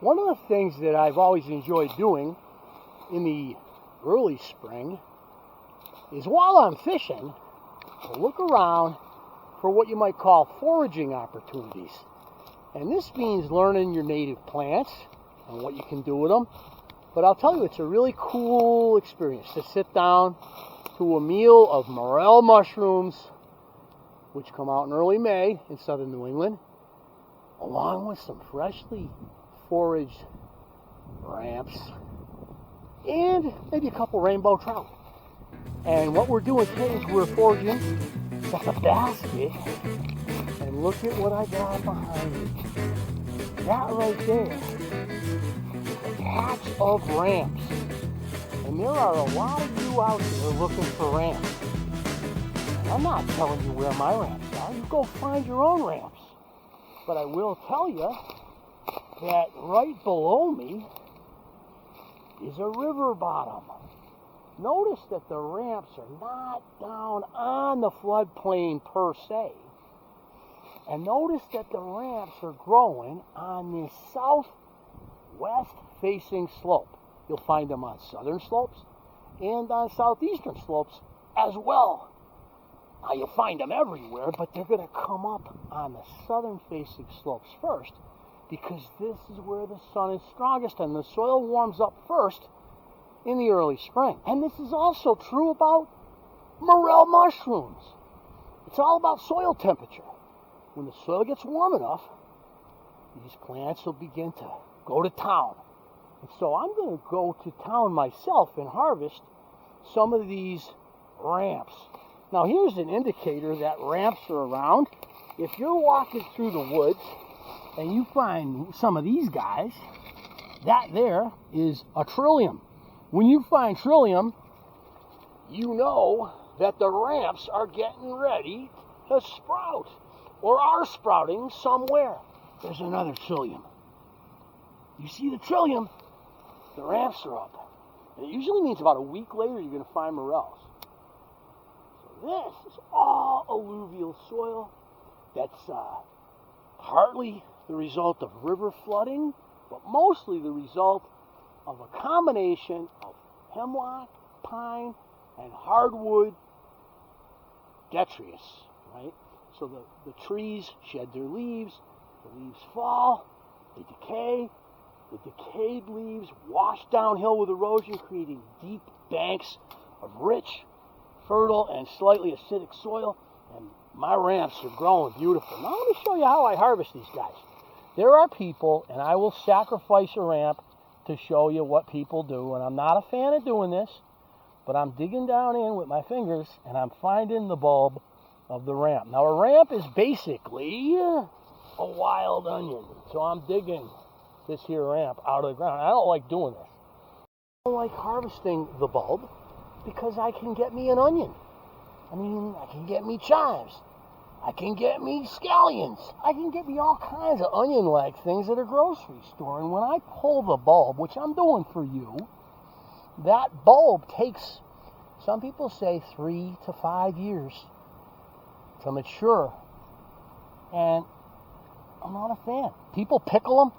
One of the things that I've always enjoyed doing in the early spring is while I'm fishing, to look around for what you might call foraging opportunities. And this means learning your native plants and what you can do with them. But I'll tell you, it's a really cool experience to sit down to a meal of morel mushrooms, which come out in early May in southern New England, along with some freshly foraged ramps and maybe a couple rainbow trout. And what we're doing today is we're foraging with a basket. And look at what I got behind me. That right there is a patch of ramps. And there are a lot of you out there looking for ramps. And I'm not telling you where my ramps are. You go find your own ramps. But I will tell you that right below me is a river bottom. Notice that the ramps are not down on the floodplain per se. And notice that the ramps are growing on the southwest facing slope. You'll find them on southern slopes and on southeastern slopes as well. Now you'll find them everywhere, but they're going to come up on the southern facing slopes first because this is where the sun is strongest and the soil warms up first in the early spring. And this is also true about morel mushrooms. It's all about soil temperature. When the soil gets warm enough, these plants will begin to go to town. And so I'm going to go to town myself and harvest some of these ramps. Now here's an indicator that ramps are around. If you're walking through the woods and you find some of these guys, that there is a trillium. When you find trillium, you know that the ramps are getting ready to sprout or are sprouting somewhere. There's another trillium. You see the trillium, the ramps are up. And it usually means about a week later you're going to find morels. So this is all alluvial soil that's partly the result of river flooding, but mostly the result of a combination of hemlock, pine, and hardwood detritus, right? So the trees shed their leaves, the leaves fall, they decay, the decayed leaves wash downhill with erosion, creating deep banks of rich, fertile, and slightly acidic soil, and my ramps are growing beautiful. Now let me show you how I harvest these guys. There are people, and I will sacrifice a ramp to show you what people do, and I'm not a fan of doing this, but I'm digging down in with my fingers, and I'm finding the bulb of the ramp. Now, a ramp is basically a wild onion, so I'm digging this here ramp out of the ground. I don't like doing this. I don't like harvesting the bulb because I can get me an onion. I mean, I can get me chives. I can get me scallions. I can get me all kinds of onion-like things at a grocery store. And when I pull the bulb, which I'm doing for you, that bulb takes, some people say, 3 to 5 years to mature. And I'm not a fan. People pickle them.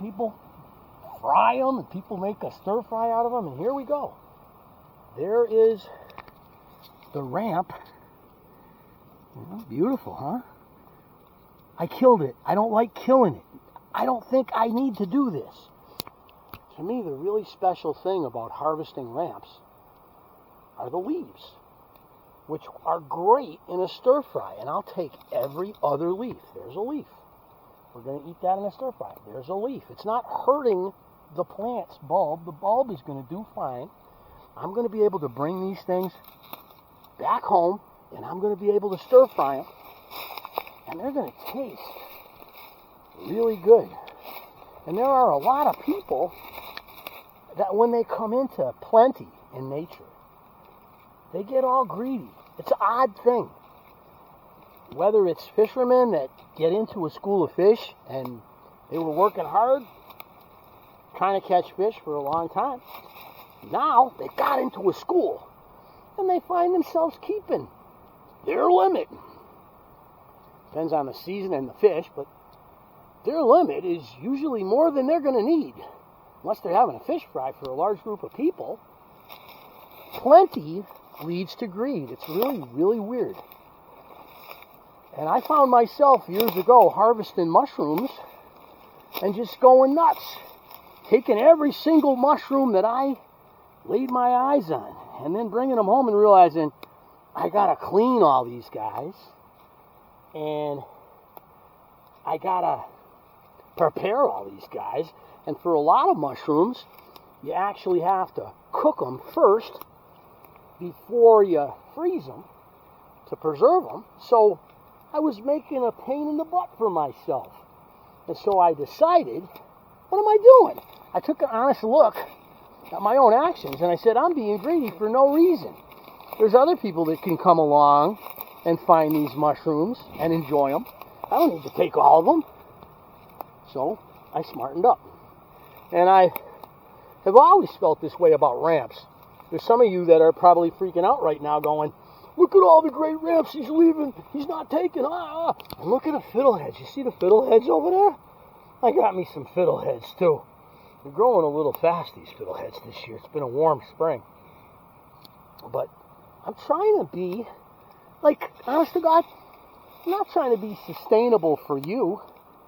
People fry them. And people make a stir fry out of them. And here we go. There is the ramp. Beautiful, huh? I killed it. I don't like killing it. I don't think I need to do this. To me, the really special thing about harvesting ramps are the leaves, which are great in a stir fry. And I'll take every other leaf. There's a leaf. We're going to eat that in a stir fry. There's a leaf. It's not hurting the plant's bulb. The bulb is going to do fine. I'm going to be able to bring these things back home, and I'm going to be able to stir fry them, and they're going to taste really good. And there are a lot of people that when they come into plenty in nature, they get all greedy. It's an odd thing. Whether it's fishermen that get into a school of fish and they were working hard trying to catch fish for a long time, now they got into a school and they find themselves keeping their limit. Depends on the season and the fish, but their limit is usually more than they're going to need. Unless they're having a fish fry for a large group of people. Plenty leads to greed. It's really, really weird. And I found myself years ago harvesting mushrooms and just going nuts. Taking every single mushroom that I laid my eyes on and then bringing them home and realizing I got to clean all these guys and I got to prepare all these guys. And for a lot of mushrooms, you actually have to cook them first before you freeze them to preserve them. So I was making a pain in the butt for myself. And so I decided, what am I doing? I took an honest look at my own actions and I said, I'm being greedy for no reason. There's other people that can come along and find these mushrooms and enjoy them. I don't need to take all of them. So I smartened up. And I have always felt this way about ramps. There's some of you that are probably freaking out right now going, look at all the great ramps he's leaving. He's not taking. And look at the fiddleheads. You see the fiddleheads over there? I got me some fiddleheads too. They're growing a little fast, these fiddleheads, this year. It's been a warm spring. But I'm trying to be, like, honest to God, I'm not trying to be sustainable for you.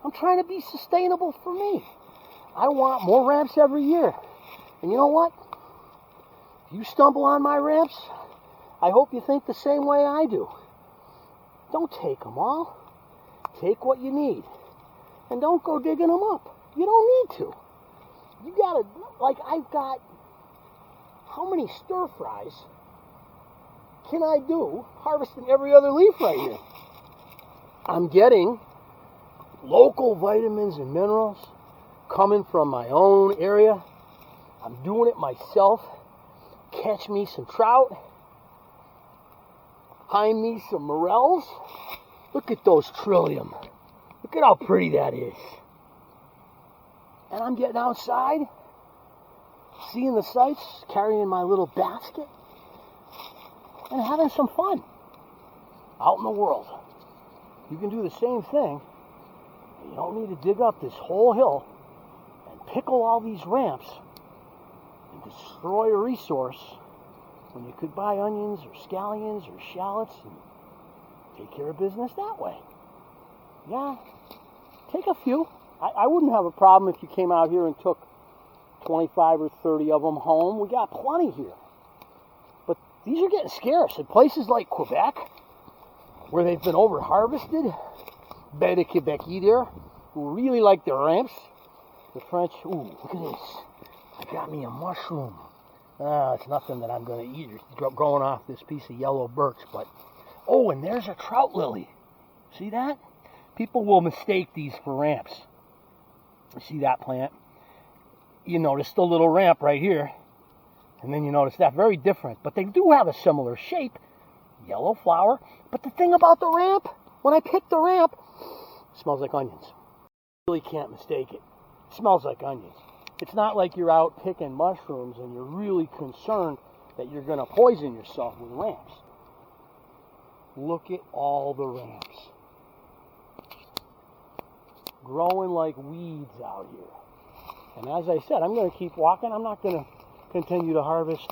I'm trying to be sustainable for me. I want more ramps every year. And you know what? If you stumble on my ramps, I hope you think the same way I do. Don't take them all. Take what you need. And don't go digging them up. You don't need to. You gotta, like, I've got, how many stir fries can I do harvesting every other leaf right here? I'm getting local vitamins and minerals coming from my own area. I'm doing it myself. Catch me some trout. Find me some morels. Look at those trillium. Look at how pretty that is. And I'm getting outside, seeing the sights, carrying my little basket, and having some fun out in the world. You can do the same thing. You don't need to dig up this whole hill and pickle all these ramps and destroy a resource when you could buy onions or scallions or shallots and take care of business that way. Yeah, take a few. I wouldn't have a problem if you came out here and took 25 or 30 of them home. We got plenty here. But these are getting scarce. In places like Quebec, where they've been over-harvested, Baie de Québec there, who really like their ramps. The French, ooh, look at this. I got me a mushroom. It's nothing that I'm going to eat. It's growing off this piece of yellow birch. But oh, and there's a trout lily. See that? People will mistake these for ramps. You see that plant? You notice the little ramp right here. And then you notice that. Very different. But they do have a similar shape. Yellow flower. But the thing about the ramp, when I pick the ramp, it smells like onions. You really can't mistake it. It smells like onions. It's not like you're out picking mushrooms and you're really concerned that you're going to poison yourself with ramps. Look at all the ramps. Growing like weeds out here. And as I said, I'm going to keep walking. I'm not going to continue to harvest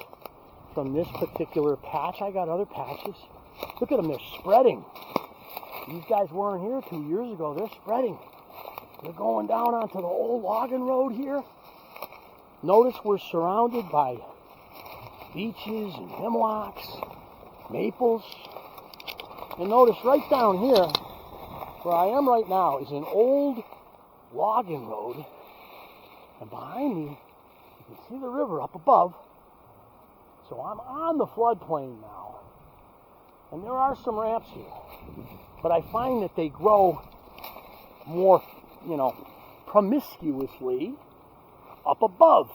from this particular patch. I got other patches. Look at them, they're spreading. These guys weren't here 2 years ago. They're spreading. They're going down onto the old logging road here. Notice we're surrounded by beeches and hemlocks, maples. And notice right down here, where I am right now, is an old logging road. And behind me, you can see the river up above. So I'm on the floodplain now. And there are some ramps here. But I find that they grow more, promiscuously up above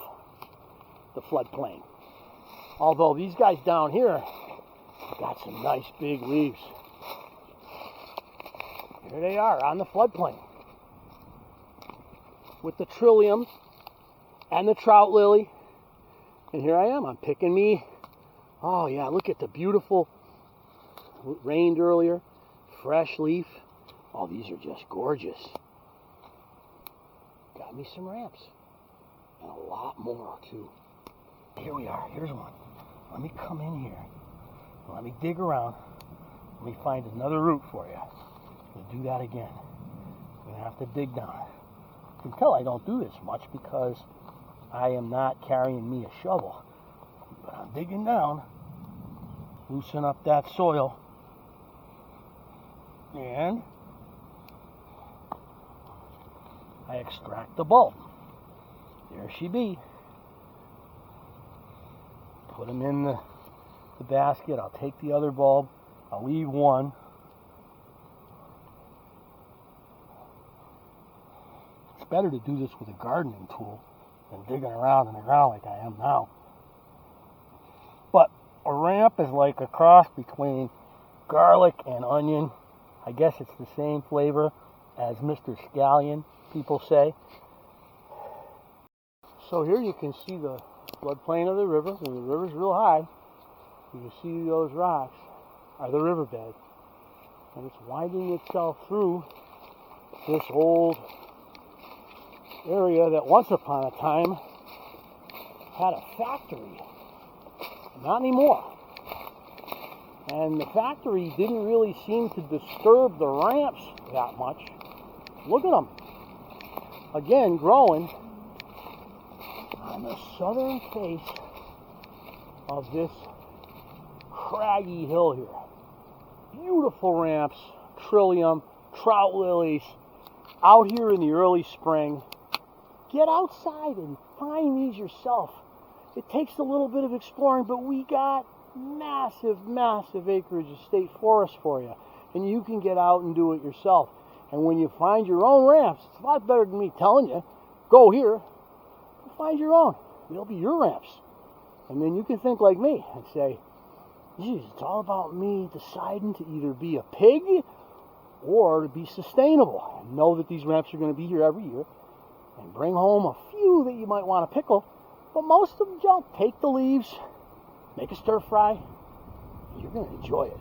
the floodplain. Although these guys down here got some nice big leaves. Here they are on the floodplain with the trillium and the trout lily. And here I am. I'm picking me. Oh yeah, look at the beautiful, rained earlier, fresh leaf. Oh, these are just gorgeous. got me some ramps. And a lot more, too. Here we are. Here's one. Let me come in here. Let me dig around. Let me find another root for you. We'll do that again. We're going to have to dig down. You can tell I don't do this much because I am not carrying me a shovel. But I'm digging down. Loosen up that soil. And I extract the bulb. There she be. Put them in the basket. I'll take the other bulb. I'll leave one. It's better to do this with a gardening tool than digging around in the ground like I am now. But a ramp is like a cross between garlic and onion. I guess it's the same flavor as Mr. Scallion, people say. So here you can see the floodplain of the river. When the river's real high, you can see those rocks are the riverbed. And it's winding itself through this old area that once upon a time had a factory. Not anymore. And the factory didn't really seem to disturb the ramps that much. Look at them. Again, growing on the southern face of this craggy hill here. Beautiful ramps, trillium, trout lilies, out here in the early spring. Get outside and find these yourself. It takes a little bit of exploring, but we got massive, massive acreage of state forest for you. And you can get out and do it yourself. And when you find your own ramps, it's a lot better than me telling you, go here, find your own. They'll be your ramps. And then you can think like me and say, geez, it's all about me deciding to either be a pig or to be sustainable. And know that these ramps are going to be here every year. And bring home a few that you might want to pickle. But most of them don't. Take the leaves, make a stir fry, and you're going to enjoy it.